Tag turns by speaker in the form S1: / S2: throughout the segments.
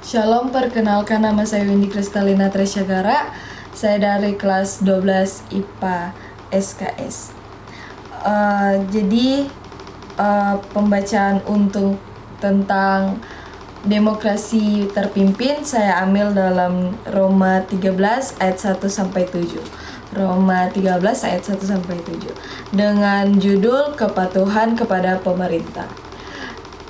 S1: Shalom, perkenalkan nama saya Windy Kristalina Tresyagara. Saya dari kelas 12 IPA SKS. Pembacaan untuk tentang demokrasi terpimpin saya ambil dalam Roma 13 ayat 1 sampai 7. Roma 13 ayat 1 sampai 7 dengan judul kepatuhan kepada pemerintah.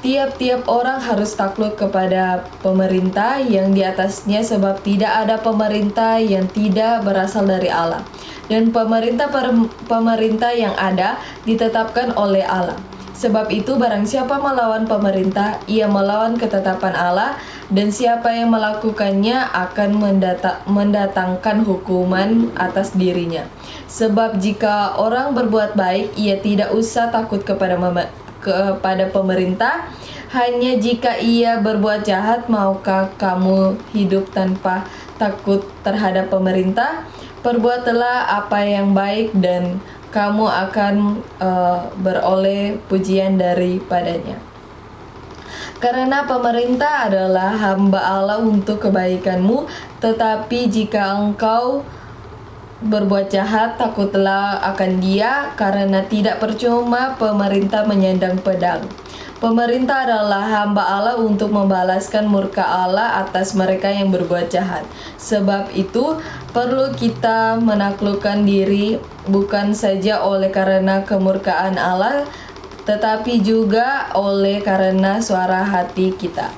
S1: Tiap-tiap orang harus takluk kepada pemerintah yang di atasnya, sebab tidak ada pemerintah yang tidak berasal dari Allah. Dan pemerintah yang ada ditetapkan oleh Allah. Sebab itu barang siapa melawan pemerintah, ia melawan ketetapan Allah, dan siapa yang melakukannya akan mendatangkan hukuman atas dirinya. Sebab jika orang berbuat baik, ia tidak usah takut kepada pemerintah. Hanya jika ia berbuat jahat, maukah kamu hidup tanpa takut terhadap pemerintah? Perbuatlah apa yang baik dan kamu akan beroleh pujian daripadanya. Karena pemerintah adalah hamba Allah untuk kebaikanmu. Tetapi jika engkau berbuat jahat, takutlah akan dia, karena tidak percuma pemerintah menyandang pedang. Pemerintah adalah hamba Allah untuk membalaskan murka Allah atas mereka yang berbuat jahat. Sebab itu perlu kita menaklukkan diri, bukan saja oleh karena kemurkaan Allah, tetapi juga oleh karena suara hati kita.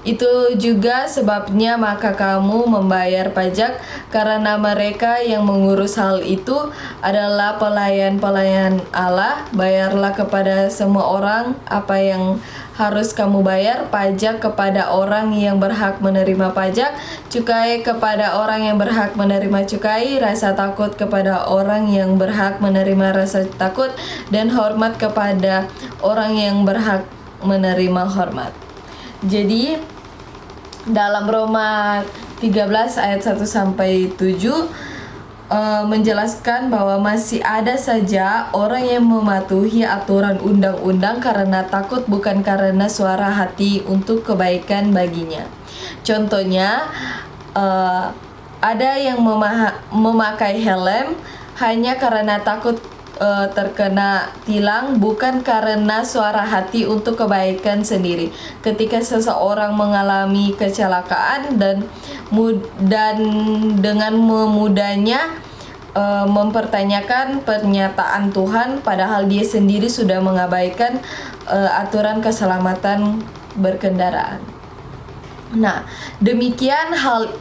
S1: Itu juga sebabnya maka kamu membayar pajak, karena mereka yang mengurus hal itu adalah pelayan-pelayan Allah. Bayarlah kepada semua orang apa yang harus kamu bayar: pajak kepada orang yang berhak menerima pajak, cukai kepada orang yang berhak menerima cukai, rasa takut kepada orang yang berhak menerima rasa takut, dan hormat kepada orang yang berhak menerima hormat. Jadi dalam Roma 13 ayat 1 sampai 7 menjelaskan bahwa masih ada saja orang yang mematuhi aturan undang-undang karena takut, bukan karena suara hati untuk kebaikan baginya. Contohnya, ada yang memakai helm hanya karena takut terkena tilang, bukan karena suara hati untuk kebaikan sendiri. Ketika seseorang mengalami kecelakaan dan dengan memudahnya mempertanyakan pernyataan Tuhan, padahal dia sendiri sudah mengabaikan aturan keselamatan berkendaraan. Nah, demikian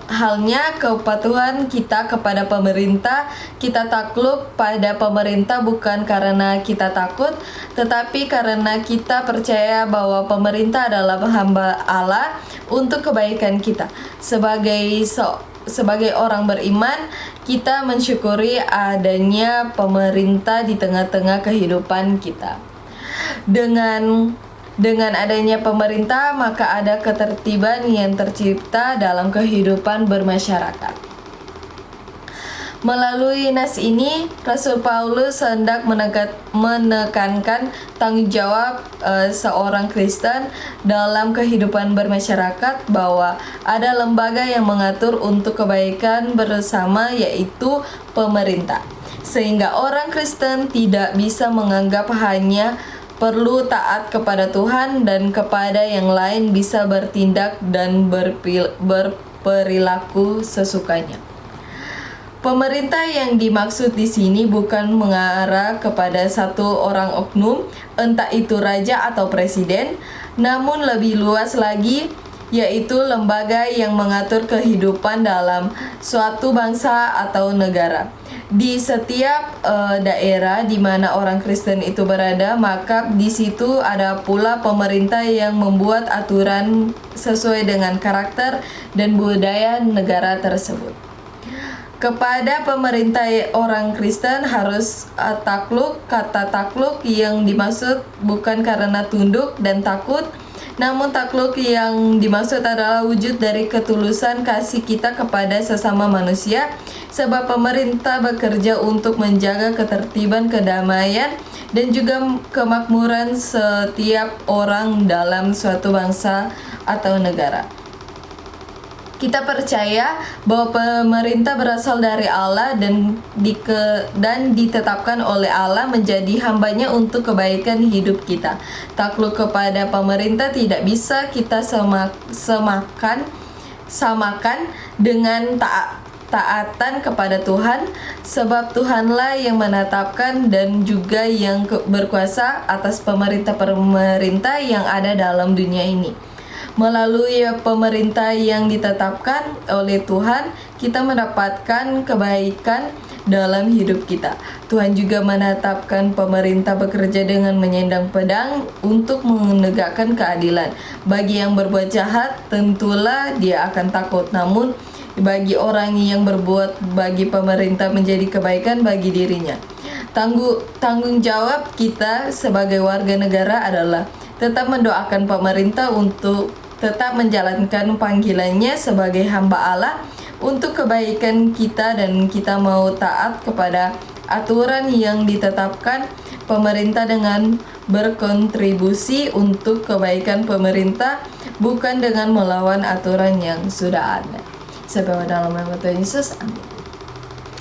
S1: halnya kepatuhan kita kepada pemerintah. Kita takluk pada pemerintah bukan karena kita takut, tetapi karena kita percaya bahwa pemerintah adalah hamba Allah untuk kebaikan kita. Sebagai orang beriman, kita mensyukuri adanya pemerintah di tengah-tengah kehidupan kita. Dengan adanya pemerintah, maka ada ketertiban yang tercipta dalam kehidupan bermasyarakat. Melalui nas ini, Rasul Paulus hendak menekankan tanggung jawab seorang Kristen dalam kehidupan bermasyarakat, bahwa ada lembaga yang mengatur untuk kebaikan bersama, yaitu pemerintah. Sehingga orang Kristen tidak bisa menganggap hanya perlu taat kepada Tuhan dan kepada yang lain bisa bertindak dan berperilaku sesukanya. Pemerintah yang dimaksud di sini bukan mengarah kepada satu orang oknum, entah itu raja atau presiden, namun lebih luas lagi, yaitu lembaga yang mengatur kehidupan dalam suatu bangsa atau negara. Di setiap daerah di mana orang Kristen itu berada, maka di situ ada pula pemerintah yang membuat aturan sesuai dengan karakter dan budaya negara tersebut. Kepada pemerintah orang Kristen harus takluk. Kata takluk yang dimaksud bukan karena tunduk dan takut, namun takluk yang dimaksud adalah wujud dari ketulusan kasih kita kepada sesama manusia. Sebab pemerintah bekerja untuk menjaga ketertiban, kedamaian, dan juga kemakmuran setiap orang dalam suatu bangsa atau negara. Kita percaya bahwa pemerintah berasal dari Allah dan ditetapkan oleh Allah menjadi hambanya untuk kebaikan hidup kita. Takluk kepada pemerintah tidak bisa kita samakan dengan taatan kepada Tuhan, sebab Tuhanlah yang menetapkan dan juga yang berkuasa atas pemerintah-pemerintah yang ada dalam dunia ini. Melalui pemerintah yang ditetapkan oleh Tuhan, kita mendapatkan kebaikan dalam hidup kita. Tuhan juga menetapkan pemerintah bekerja dengan menyandang pedang untuk menegakkan keadilan. Bagi yang berbuat jahat, tentulah dia akan takut. Namun, bagi orang yang berbuat bagi pemerintah menjadi kebaikan bagi dirinya. Tanggung jawab kita sebagai warga negara adalah tetap mendoakan pemerintah untuk tetap menjalankan panggilannya sebagai hamba Allah untuk kebaikan kita, dan kita mau taat kepada aturan yang ditetapkan pemerintah dengan berkontribusi untuk kebaikan pemerintah, bukan dengan melawan aturan yang sudah ada. Sampai pada dalam nama Tuhan Yesus, amin.